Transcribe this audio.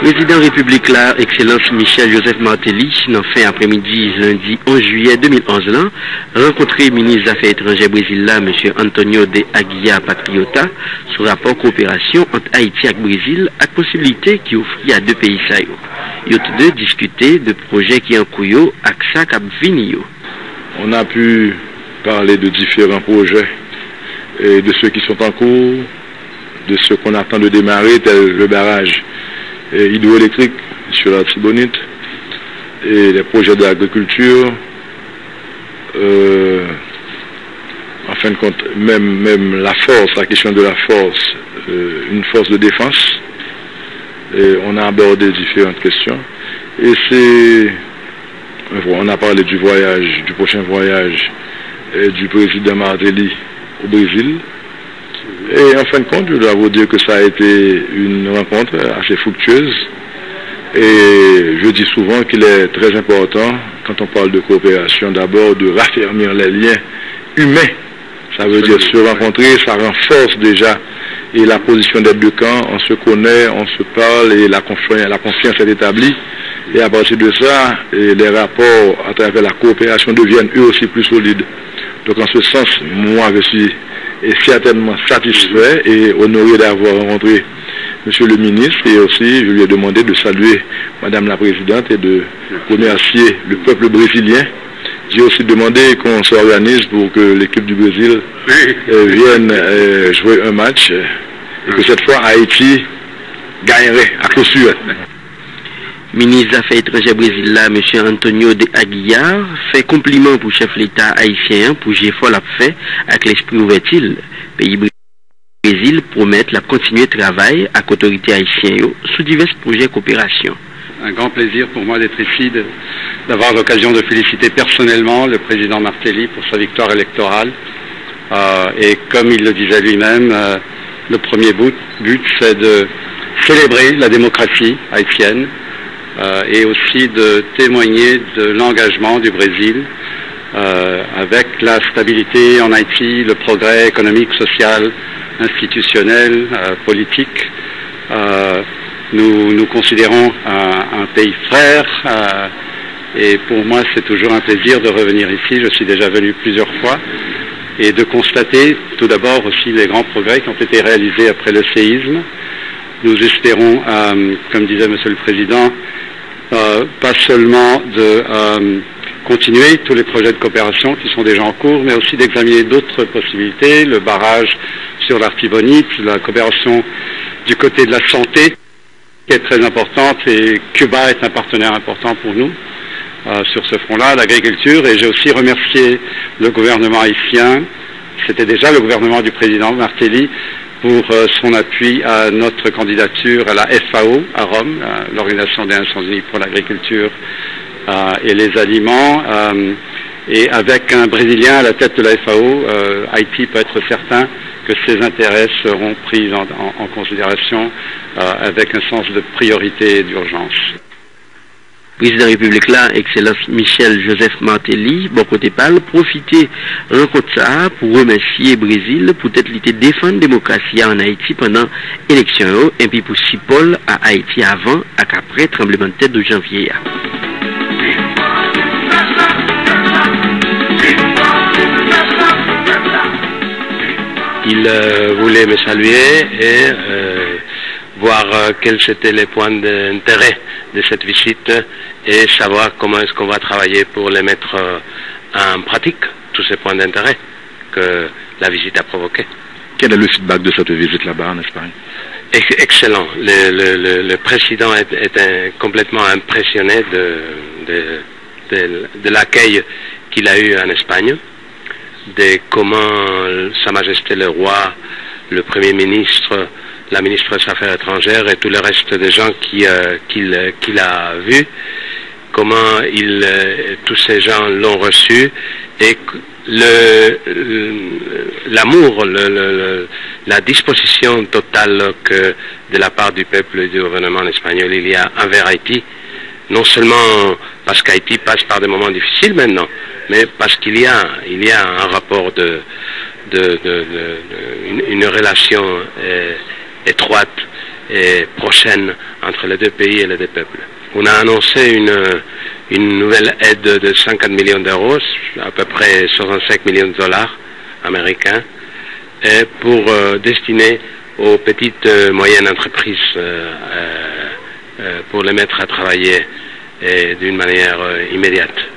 Président République là, Excellence Michel Joseph Martelly, dans fin après-midi lundi 11 juillet 2011 là, rencontré ministre des Affaires étrangères Brésil là, M. Antonio de Aguiar Patriota, sur rapport coopération entre Haïti et Brésil, à possibilité qui offre à deux pays ça. Ils ont tous deux discuté de projets qui en couillot AXA Cap Vinio. On a pu parler de différents projets et de ceux qui sont en cours, de ceux qu'on attend de démarrer, tel le barrage hydroélectrique sur la Tibonite et les projets d'agriculture. En fin de compte, même la force, la question de la force, une force de défense. Et on a abordé différentes questions. Et on a parlé du voyage, du prochain voyage du président Martelly au Brésil. Et en fin de compte, je dois vous dire que ça a été une rencontre assez fructueuse. Et je dis souvent qu'il est très important, quand on parle de coopération, d'abord de raffermir les liens humains. Ça veut dire se rencontrer, ça renforce déjà et la position des deux camps. On se connaît, on se parle et la confiance est établie. Et à partir de ça, les rapports à travers la coopération deviennent eux aussi plus solides. Donc en ce sens, moi je suis certainement satisfait et honoré d'avoir rencontré Monsieur le ministre, et aussi je lui ai demandé de saluer Madame la Présidente et de remercier le peuple brésilien. J'ai aussi demandé qu'on s'organise pour que l'équipe du Brésil vienne jouer un match et que cette fois Haïti gagnerait à coup sûr. Ministre des Affaires étrangères Brésil là, M. Antonio de Aguiar, fait compliment pour chef l'État haïtien pour l'effort l'a fait avec l'esprit ouvertil. Pays Brésil promettent la continuer travail avec l'autorité haïtienne sous divers projets de coopération. Un grand plaisir pour moi d'être ici, d'avoir l'occasion de féliciter personnellement le président Martelly pour sa victoire électorale. Et comme il le disait lui-même, le premier but c'est de célébrer la démocratie haïtienne. Et aussi de témoigner de l'engagement du Brésil avec la stabilité en Haïti, le progrès économique, social, institutionnel, politique. Nous considérons un pays frère et pour moi c'est toujours un plaisir de revenir ici. Je suis déjà venu plusieurs fois et de constater tout d'abord aussi les grands progrès qui ont été réalisés après le séisme. Nous espérons, comme disait Monsieur le Président, pas seulement de continuer tous les projets de coopération qui sont déjà en cours, mais aussi d'examiner d'autres possibilités, le barrage sur l'Artibonite, la coopération du côté de la santé, qui est très importante, et Cuba est un partenaire important pour nous sur ce front-là, l'agriculture, et j'ai aussi remercié le gouvernement haïtien, c'était déjà le gouvernement du président Martelly, pour son appui à notre candidature à la FAO à Rome, l'Organisation des Nations Unies pour l'agriculture et les aliments. Et avec un Brésilien à la tête de la FAO, Haïti peut être certain que ses intérêts seront pris en considération avec un sens de priorité et d'urgence. Président de la République là, Excellence Michel Joseph Martelly, bon côté parle, profiter rencontre ça pour remercier le Brésil pour être l'été défendre la démocratie en Haïti pendant l'élection et puis pour si Paul à Haïti avant et après tremblement de terre de janvier. Il voulait me saluer et voir quels étaient les points d'intérêt de cette visite et savoir comment est-ce qu'on va travailler pour les mettre en pratique, tous ces points d'intérêt que la visite a provoqué. Quel est le feedback de cette visite là-bas en Espagne? Excellent. Le président est complètement impressionné de l'accueil qu'il a eu en Espagne, de comment Sa Majesté le Roi, le Premier ministre, la ministre des Affaires étrangères et tout le reste des gens qu'il a vus, comment tous ces gens l'ont reçu et l'amour, la disposition totale que de la part du peuple et du gouvernement espagnol il y a envers Haïti, non seulement parce qu'Haïti passe par des moments difficiles maintenant, mais parce qu'il y a un rapport une relation étroite prochaine entre les deux pays et les deux peuples. On a annoncé une nouvelle aide de 50 millions d'euros, à peu près 65 millions de dollars américains, pour destiner aux petites moyennes entreprises pour les mettre à travailler d'une manière immédiate.